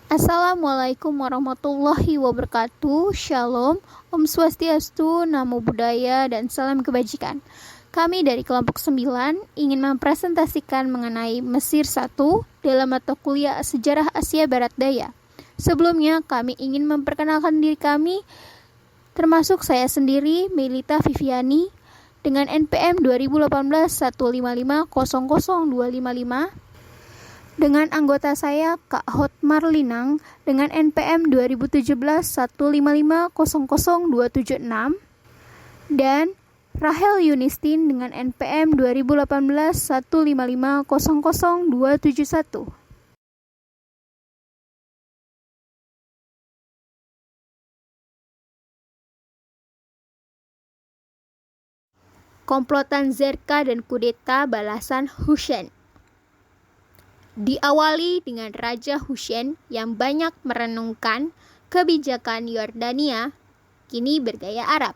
Assalamualaikum warahmatullahi wabarakatuh. Shalom, Om Swastiastu, Namo Buddhaya, dan salam kebajikan. Kami dari kelompok 9 ingin mempresentasikan mengenai Mesir 1 dalam mata kuliah Sejarah Asia Barat Daya. Sebelumnya kami ingin memperkenalkan diri kami, termasuk saya sendiri, Melita Viviani, dengan NPM 2018 155 dengan anggota saya Kak Hotmar Linang dengan NPM 2017 155 dan Rahel Yunistin dengan NPM 2018 155 Komplotan Zerka dan kudeta balasan Hussein. Diawali dengan Raja Hussein yang banyak merenungkan kebijakan Yordania, kini bergaya Arab.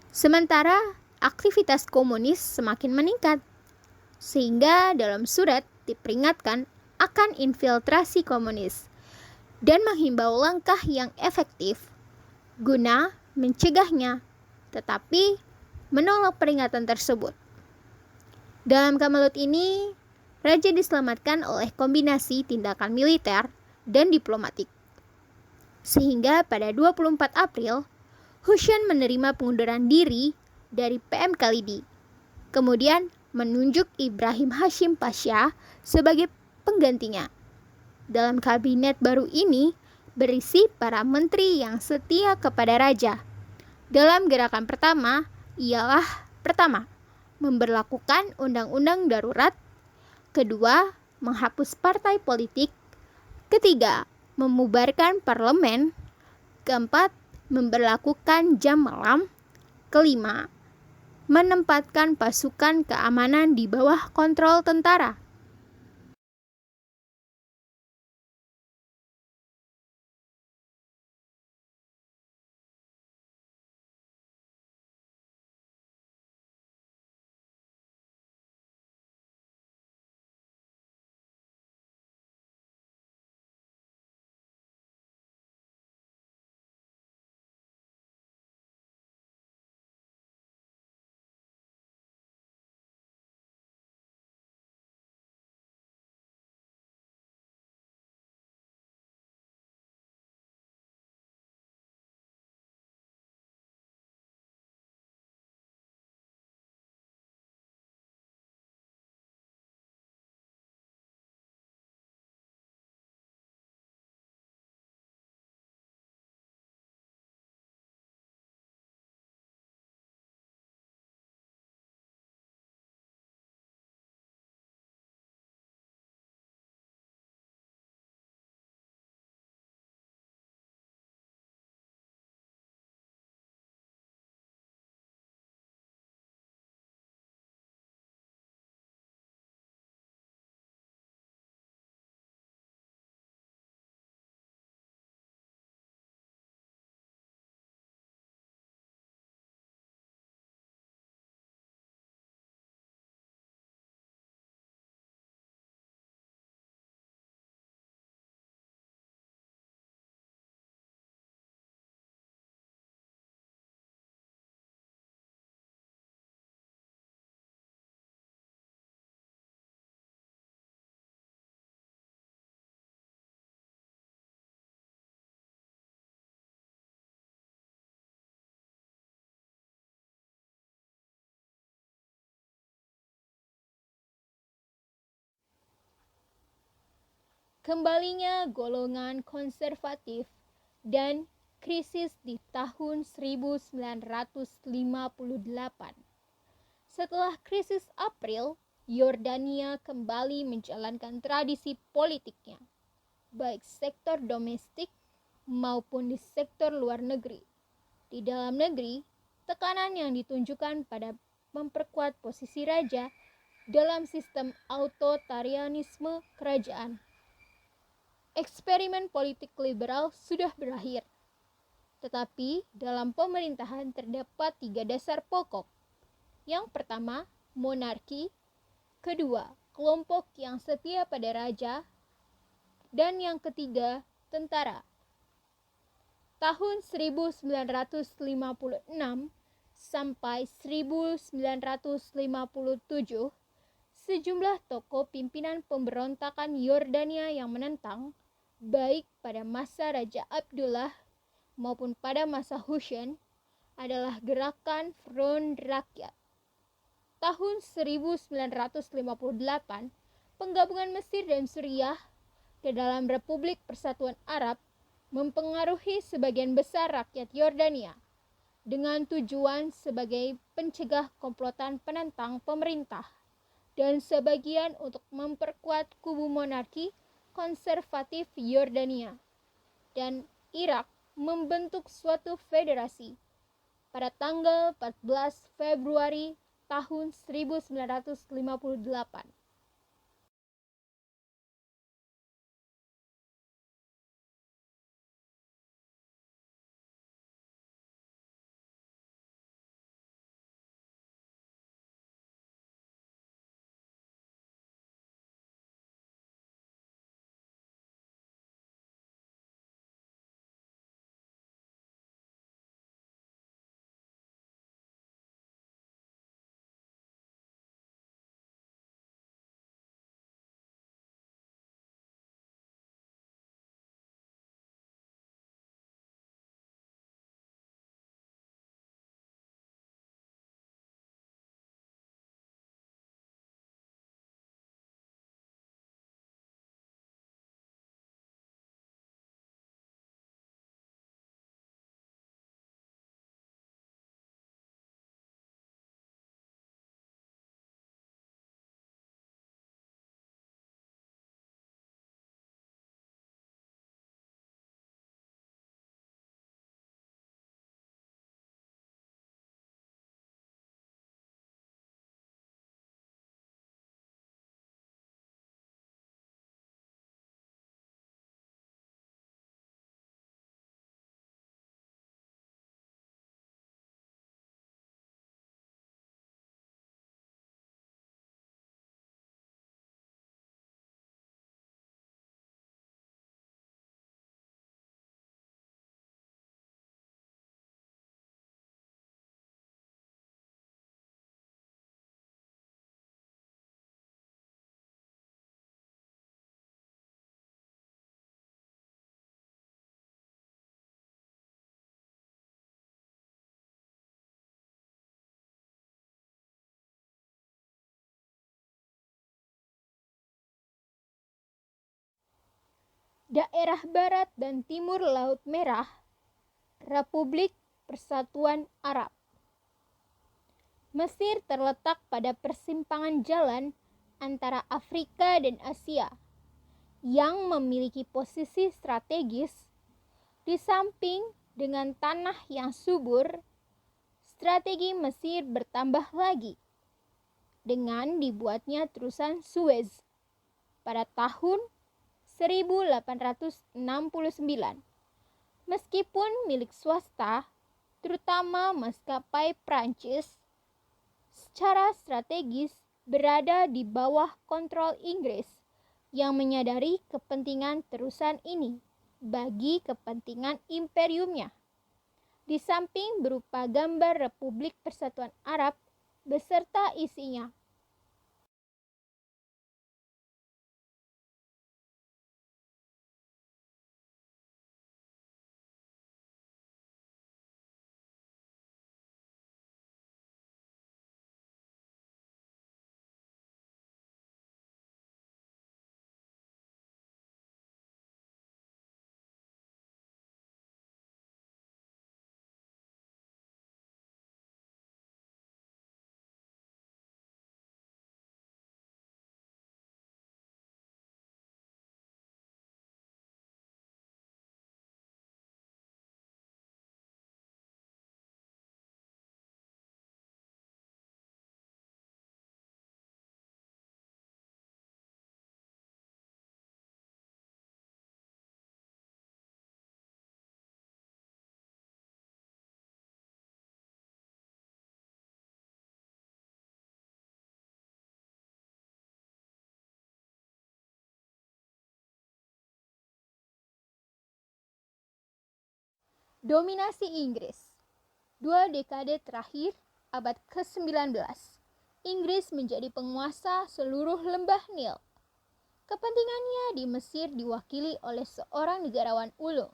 Sementara aktivitas komunis semakin meningkat, sehingga dalam surat diperingatkan akan infiltrasi komunis dan menghimbau langkah yang efektif guna mencegahnya, tetapi menolak peringatan tersebut. Dalam Kamalut ini, Raja diselamatkan oleh kombinasi tindakan militer dan diplomatik. Sehingga pada 24 April, Hussein menerima pengunduran diri dari PM Khalidi. Kemudian menunjuk Ibrahim Hashim Pasha sebagai penggantinya. Dalam kabinet baru ini berisi para menteri yang setia kepada raja. Dalam gerakan pertama ialah memberlakukan undang-undang darurat. Kedua, menghapus partai politik. Ketiga, memubarkan parlemen. Keempat, memberlakukan jam malam. Kelima, menempatkan pasukan keamanan di bawah kontrol tentara. Kembalinya golongan konservatif dan krisis di tahun 1958. Setelah krisis April, Yordania kembali menjalankan tradisi politiknya, baik sektor domestik maupun di sektor luar negeri. Di dalam negeri, tekanan yang ditunjukkan pada memperkuat posisi raja dalam sistem autoritarianisme kerajaan. Eksperimen politik liberal sudah berakhir, tetapi dalam pemerintahan terdapat 3 dasar pokok. Yang pertama, monarki. Kedua, kelompok yang setia pada raja. Dan yang ketiga, tentara. Tahun 1956 sampai 1957, sejumlah tokoh pimpinan pemberontakan Yordania yang menentang, baik pada masa Raja Abdullah maupun pada masa Hussein, adalah gerakan Front Rakyat. Tahun 1958, penggabungan Mesir dan Suriah ke dalam Republik Persatuan Arab mempengaruhi sebagian besar rakyat Yordania dengan tujuan sebagai pencegah komplotan penentang pemerintah dan sebagian untuk memperkuat kubu monarki konservatif Yordania. Dan Irak membentuk suatu federasi pada tanggal 14 Februari tahun 1958. Daerah Barat dan Timur Laut Merah, Republik Persatuan Arab. Mesir terletak pada persimpangan jalan antara Afrika dan Asia yang memiliki posisi strategis. Di samping dengan tanah yang subur, strategi Mesir bertambah lagi dengan dibuatnya terusan Suez pada tahun 1869. Meskipun milik swasta, terutama maskapai Prancis, secara strategis berada di bawah kontrol Inggris yang menyadari kepentingan terusan ini bagi kepentingan imperiumnya. Di samping berupa gambar Republik Persatuan Arab beserta isinya Dominasi Inggris. 2 dekade terakhir abad ke-19, Inggris menjadi penguasa seluruh lembah Nil. Kepentingannya di Mesir diwakili oleh seorang negarawan ulung.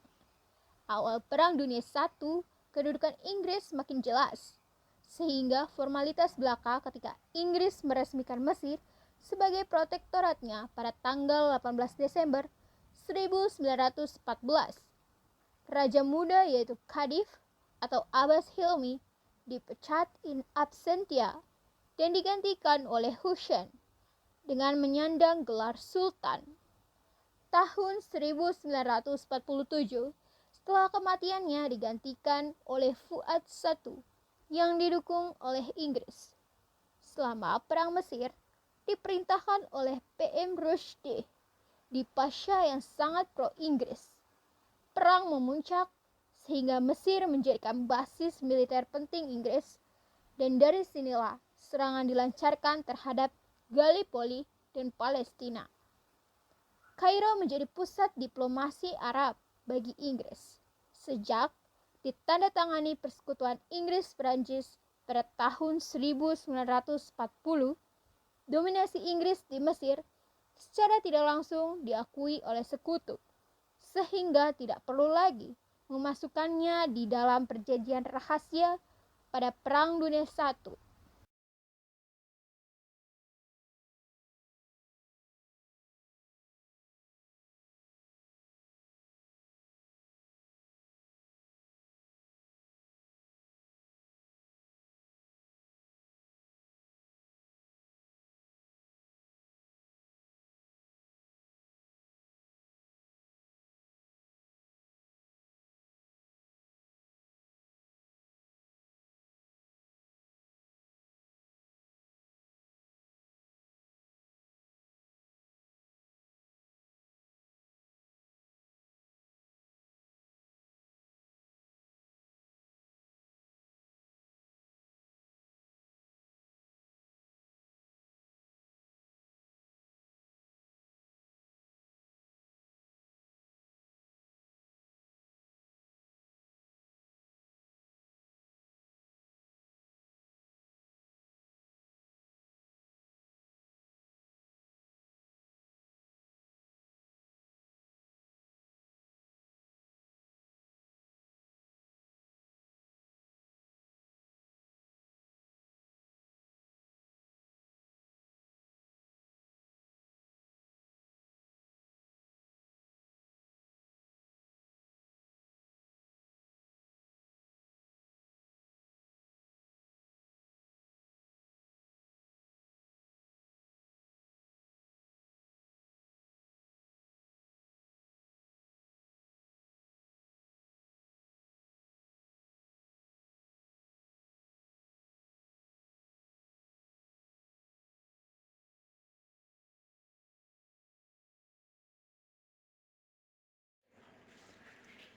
Awal Perang Dunia I, kedudukan Inggris makin jelas, sehingga formalitas belaka ketika Inggris meresmikan Mesir sebagai protektoratnya pada tanggal 18 Desember 1914. Raja muda yaitu Khadif atau Abbas Hilmi dipecat in absentia dan digantikan oleh Hussein dengan menyandang gelar Sultan. Tahun 1947, setelah kematiannya digantikan oleh Fuad I yang didukung oleh Inggris. Selama Perang Mesir, diperintahkan oleh PM Rushdie di Pasha yang sangat pro-Inggris. Perang memuncak sehingga Mesir menjadikan basis militer penting Inggris, dan dari sinilah serangan dilancarkan terhadap Gallipoli dan Palestina. Kairo menjadi pusat diplomasi Arab bagi Inggris sejak ditandatangani Persekutuan Inggris-Perancis pada tahun 1940. Dominasi Inggris di Mesir secara tidak langsung diakui oleh sekutu, sehingga tidak perlu lagi memasukkannya di dalam perjanjian rahasia pada Perang Dunia I.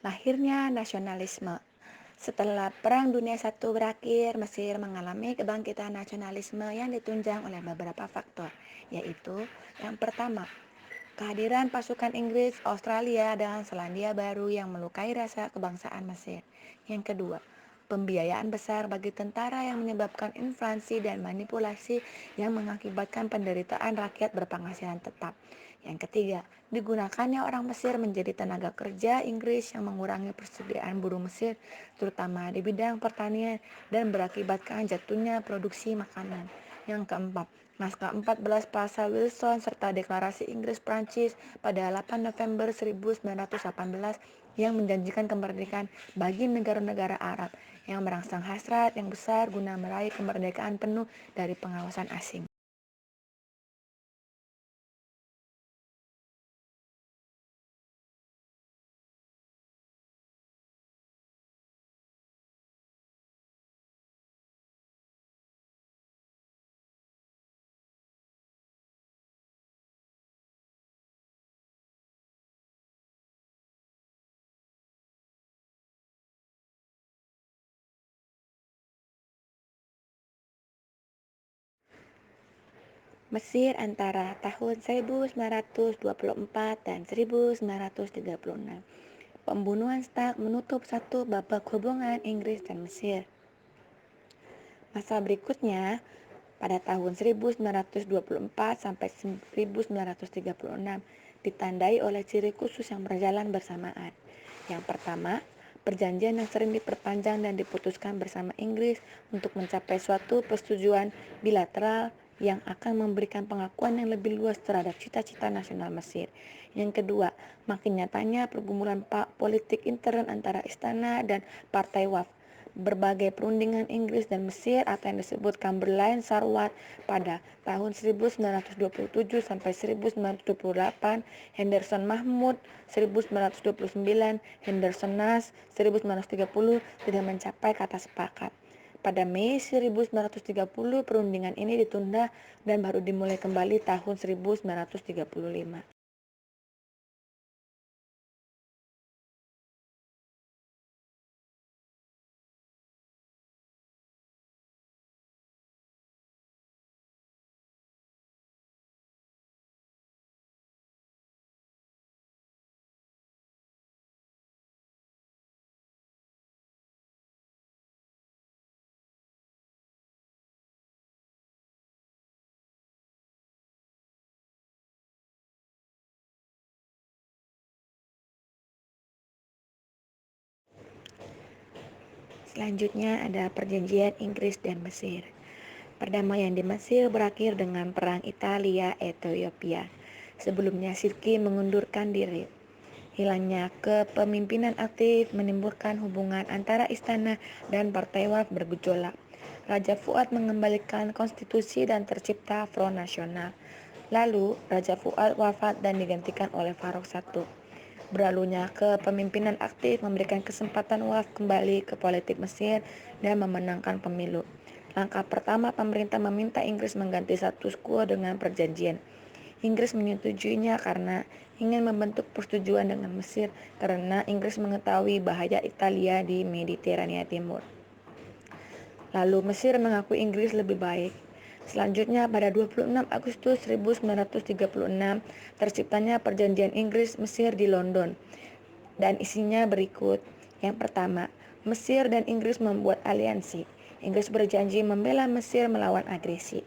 Lahirnya nasionalisme. Setelah Perang Dunia I berakhir, Mesir mengalami kebangkitan nasionalisme yang ditunjang oleh beberapa faktor, yaitu yang pertama, kehadiran pasukan Inggris, Australia, dan Selandia Baru yang melukai rasa kebangsaan Mesir. Yang kedua, pembiayaan besar bagi tentara yang menyebabkan inflasi dan manipulasi yang mengakibatkan penderitaan rakyat berpenghasilan tetap. Yang ketiga, digunakannya orang Mesir menjadi tenaga kerja Inggris yang mengurangi persediaan buruh Mesir, terutama di bidang pertanian, dan berakibatkan jatuhnya produksi makanan. Yang keempat, naskah 14 Pasal Wilson serta Deklarasi Inggris-Prancis pada 8 November 1918 yang menjanjikan kemerdekaan bagi negara-negara Arab yang merangsang hasrat yang besar guna meraih kemerdekaan penuh dari pengawasan asing. Mesir antara tahun 1924 dan 1936. Pembunuhan Stark menutup satu babak hubungan Inggris dan Mesir. Masa berikutnya, pada tahun 1924 sampai 1936, ditandai oleh ciri khusus yang berjalan bersamaan. Yang pertama, perjanjian yang sering diperpanjang dan diputuskan bersama Inggris untuk mencapai suatu persetujuan bilateral yang akan memberikan pengakuan yang lebih luas terhadap cita-cita nasional Mesir. Yang kedua, makin nyatanya pergumulan politik intern antara istana dan Partai Wafd. Berbagai perundingan Inggris dan Mesir atau yang disebut Cumberland Sarwar pada tahun 1927 sampai 1928, Henderson Mahmud 1929, Henderson Nash 1930 tidak mencapai kata sepakat. Pada Mei 1930 perundingan ini ditunda dan baru dimulai kembali tahun 1935. Selanjutnya ada perjanjian Inggris dan Mesir. Perdamaian di Mesir berakhir dengan perang Italia-Ethiopia. Sebelumnya Sirki mengundurkan diri. Hilangnya kepemimpinan aktif menimbulkan hubungan antara istana dan Partai Wafd bergejolak. Raja Fuad mengembalikan konstitusi dan tercipta Front Nasional. Lalu Raja Fuad wafat dan digantikan oleh Farouk I. Berlalunya kepemimpinan aktif memberikan kesempatan Wafd kembali ke politik Mesir dan memenangkan pemilu. Langkah pertama, pemerintah meminta Inggris mengganti status quo dengan perjanjian. Inggris menyetujuinya karena ingin membentuk persetujuan dengan Mesir karena Inggris mengetahui bahaya Italia di Mediterania Timur. Lalu Mesir mengakui Inggris lebih baik. Selanjutnya pada 26 Agustus 1936 terciptanya perjanjian Inggris-Mesir di London dan isinya berikut. Yang pertama, Mesir dan Inggris membuat aliansi. Inggris berjanji membela Mesir melawan agresi.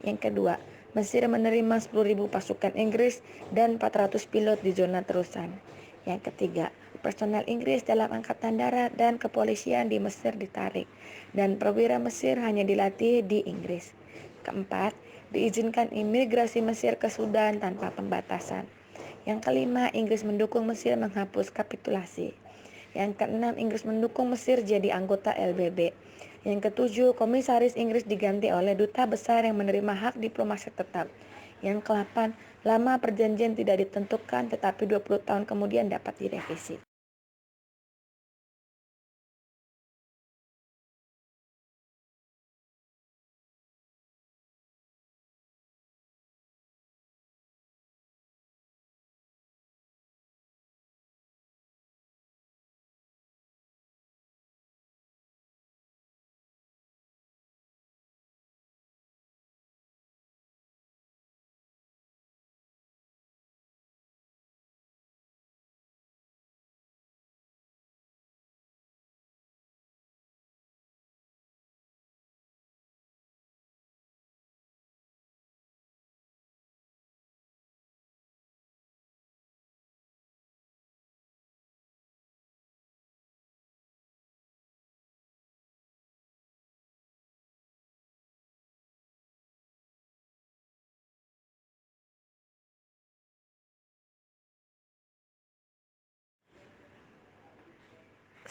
Yang kedua, Mesir menerima 10.000 pasukan Inggris dan 400 pilot di zona terusan. Yang ketiga, personel Inggris dalam angkatan darat dan kepolisian di Mesir ditarik, dan perwira Mesir hanya dilatih di Inggris. Keempat, diizinkan imigrasi Mesir ke Sudan tanpa pembatasan. Yang kelima, Inggris mendukung Mesir menghapus kapitulasi. Yang keenam, Inggris mendukung Mesir jadi anggota LBB. Yang ketujuh, komisaris Inggris diganti oleh duta besar yang menerima hak diplomasi tetap. Yang ke-8, lama perjanjian tidak ditentukan tetapi 20 tahun kemudian dapat direvisi.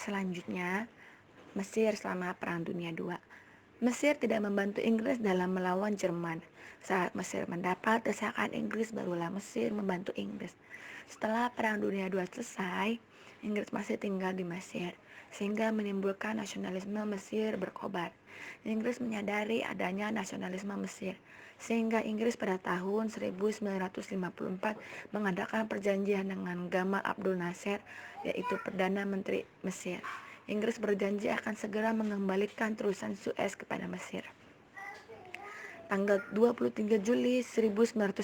Selanjutnya, Mesir selama Perang Dunia II. Mesir tidak membantu Inggris dalam melawan Jerman. Saat Mesir mendapat desakan Inggris, barulah Mesir membantu Inggris. Setelah Perang Dunia II selesai, Inggris masih tinggal di Mesir, sehingga menimbulkan nasionalisme Mesir berkobar. Inggris menyadari adanya nasionalisme Mesir, sehingga Inggris pada tahun 1954 mengadakan perjanjian dengan Gamal Abdul Nasser, yaitu Perdana Menteri Mesir. Inggris berjanji akan segera mengembalikan terusan Suez kepada Mesir. Tanggal 23 Juli 1952,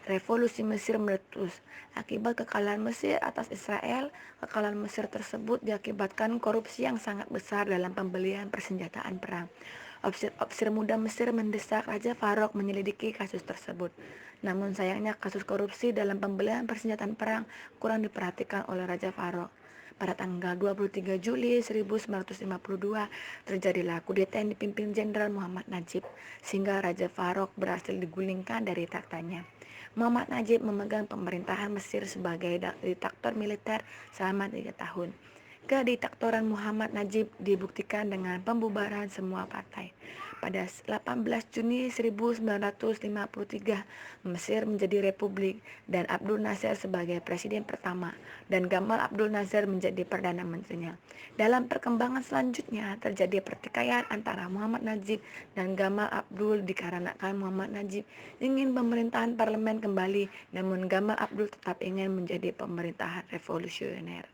revolusi Mesir meletus. Akibat kekalahan Mesir atas Israel, kekalahan Mesir tersebut diakibatkan korupsi yang sangat besar dalam pembelian persenjataan perang. Ofisir muda Mesir mendesak Raja Farouk menyelidiki kasus tersebut. Namun sayangnya kasus korupsi dalam pembelian persenjataan perang kurang diperhatikan oleh Raja Farouk. Pada tanggal 23 Juli 1952, terjadilah kudeta yang dipimpin Jenderal Muhammad Najib, sehingga Raja Farouk berhasil digulingkan dari taktanya. Muhammad Najib memegang pemerintahan Mesir sebagai diktator militer selama 3 tahun. Kediktatoran Muhammad Najib dibuktikan dengan pembubaran semua partai. Pada 18 Juni 1953, Mesir menjadi republik dan Abdul Nasser sebagai presiden pertama dan Gamal Abdul Nasser menjadi perdana menterinya. Dalam perkembangan selanjutnya terjadi pertikaian antara Muhammad Najib dan Gamal Abdul dikarenakan Muhammad Najib ingin pemerintahan parlemen kembali, namun Gamal Abdul tetap ingin menjadi pemerintahan revolusioner.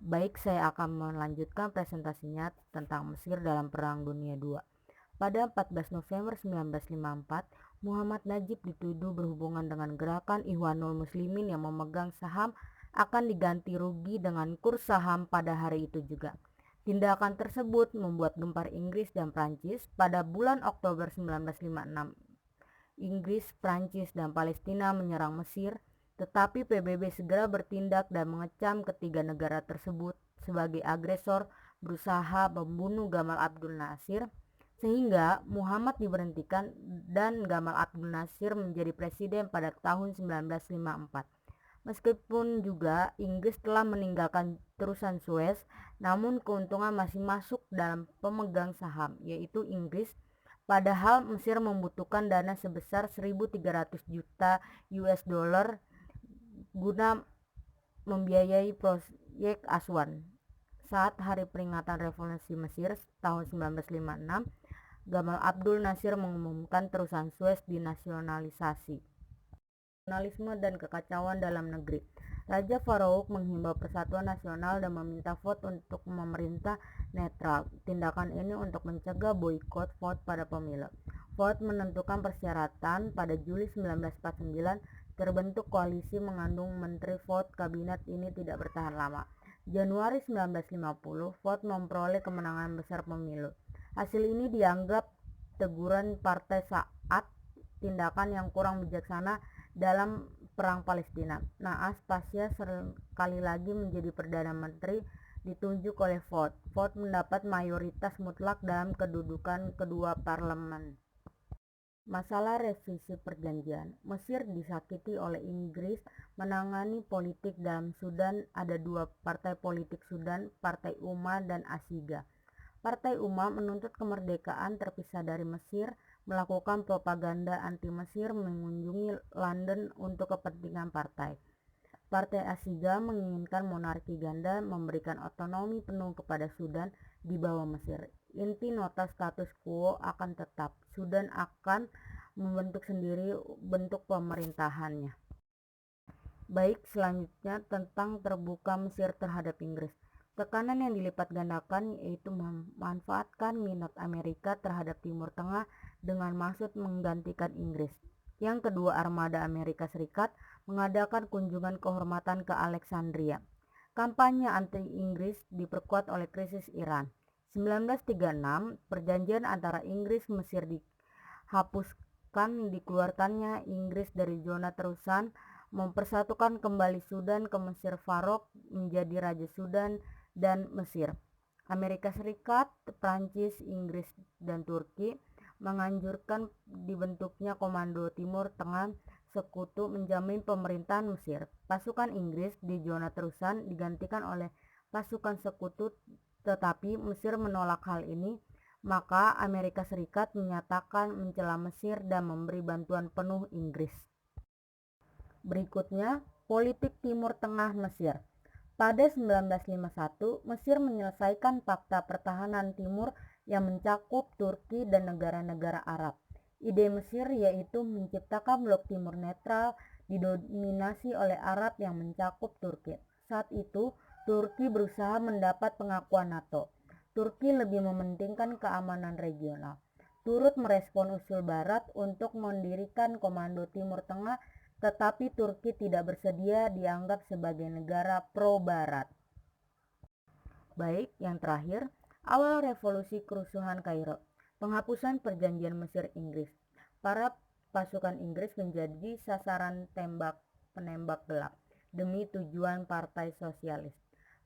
Baik, saya akan melanjutkan presentasinya tentang Mesir dalam Perang Dunia II. Pada 14 November 1954, Muhammad Najib dituduh berhubungan dengan gerakan Ikhwanul Muslimin yang memegang saham akan diganti rugi dengan kurs saham pada hari itu juga. Tindakan tersebut membuat gempar Inggris dan Prancis. Pada bulan Oktober 1956. Inggris, Prancis, dan Palestina menyerang Mesir, tetapi PBB segera bertindak dan mengecam ketiga negara tersebut sebagai agresor berusaha membunuh Gamal Abdul Nasir, sehingga Muhammad diberhentikan dan Gamal Abdul Nasir menjadi presiden pada tahun 1954. Meskipun juga Inggris telah meninggalkan terusan Suez, namun keuntungan masih masuk dalam pemegang saham, yaitu Inggris. Padahal Mesir membutuhkan dana sebesar 1.300 juta US dollar guna membiayai proyek Aswan. Saat hari peringatan revolusi Mesir tahun 1956, Gamal Abdul Nasir mengumumkan terusan Suez dinasionalisasi. Nasionalisme dan kekacauan dalam negeri. Raja Farouk menghimbau persatuan nasional dan meminta vote untuk memerintah netral. Tindakan ini untuk mencegah boikot vote pada pemilu. Vote menentukan persyaratan. Pada Juli 1949 terbentuk koalisi mengandung menteri. Vote kabinet ini tidak bertahan lama. Januari 1950, vote memperoleh kemenangan besar pemilu. Hasil ini dianggap teguran partai saat tindakan yang kurang bijaksana dalam perang Palestina. Naas Pasha sekali lagi menjadi Perdana Menteri ditunjuk oleh vote. Vote mendapat mayoritas mutlak dalam kedudukan kedua parlemen. Masalah revisi perjanjian. Mesir disakiti oleh Inggris menangani politik dalam Sudan. Ada dua partai politik Sudan, Partai Umma dan Asiga. Partai Umma menuntut kemerdekaan terpisah dari Mesir, melakukan propaganda anti-Mesir, mengunjungi London untuk kepentingan partai. Partai Asiga menginginkan monarki ganda, memberikan otonomi penuh kepada Sudan di bawah Mesir. Inti nota status quo akan tetap. Sudan akan membentuk sendiri bentuk pemerintahannya. Baik, selanjutnya tentang terbuka Mesir terhadap Inggris. Tekanan yang dilipat gandakan yaitu memanfaatkan minat Amerika terhadap Timur Tengah dengan maksud menggantikan Inggris. Yang kedua, armada Amerika Serikat mengadakan kunjungan kehormatan ke Alexandria. Kampanye anti-Inggris diperkuat oleh krisis Iran. 1936, perjanjian antara Inggris Mesir dihapus memutuskan dikeluarkannya Inggris dari zona terusan, mempersatukan kembali Sudan ke Mesir Farouk menjadi Raja Sudan dan Mesir. Amerika Serikat, Prancis, Inggris, dan Turki menganjurkan dibentuknya Komando Timur Tengah Sekutu menjamin pemerintahan Mesir. Pasukan Inggris di zona terusan digantikan oleh pasukan Sekutu, tetapi Mesir menolak hal ini. Maka Amerika Serikat menyatakan mencela Mesir dan memberi bantuan penuh Inggris. Berikutnya, politik Timur Tengah Mesir. Pada 1951, Mesir menyelesaikan Fakta Pertahanan Timur yang mencakup Turki dan negara-negara Arab. Ide Mesir yaitu menciptakan blok timur netral didominasi oleh Arab yang mencakup Turki. Saat itu, Turki berusaha mendapat pengakuan NATO. Turki lebih mementingkan keamanan regional. Turut merespon usul Barat untuk mendirikan Komando Timur Tengah, tetapi Turki tidak bersedia dianggap sebagai negara pro-Barat. Baik, yang terakhir, awal revolusi kerusuhan Kairo. Penghapusan perjanjian Mesir-Inggris. Para pasukan Inggris menjadi sasaran penembak gelap demi tujuan Partai Sosialis.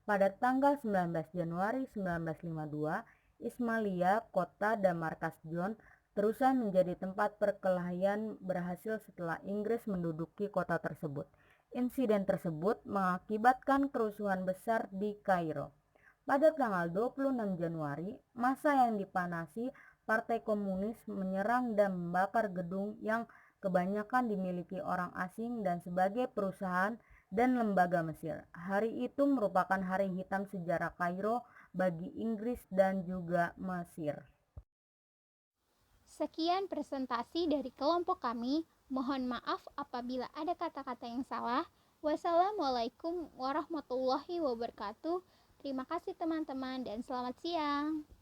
Pada tanggal 19 Januari 1952, Ismailia, kota dan markas John, terusan menjadi tempat perkelahian berhasil setelah Inggris menduduki kota tersebut. Insiden tersebut mengakibatkan kerusuhan besar di Kairo. Pada tanggal 26 Januari, massa yang dipanasi Partai Komunis menyerang dan membakar gedung yang kebanyakan dimiliki orang asing dan sebagai perusahaan dan lembaga Mesir. Hari itu merupakan hari hitam sejarah Kairo bagi Inggris dan juga Mesir. Sekian presentasi dari kelompok kami. Mohon maaf apabila ada kata-kata yang salah. Wassalamualaikum warahmatullahi wabarakatuh. Terima kasih teman-teman dan selamat siang.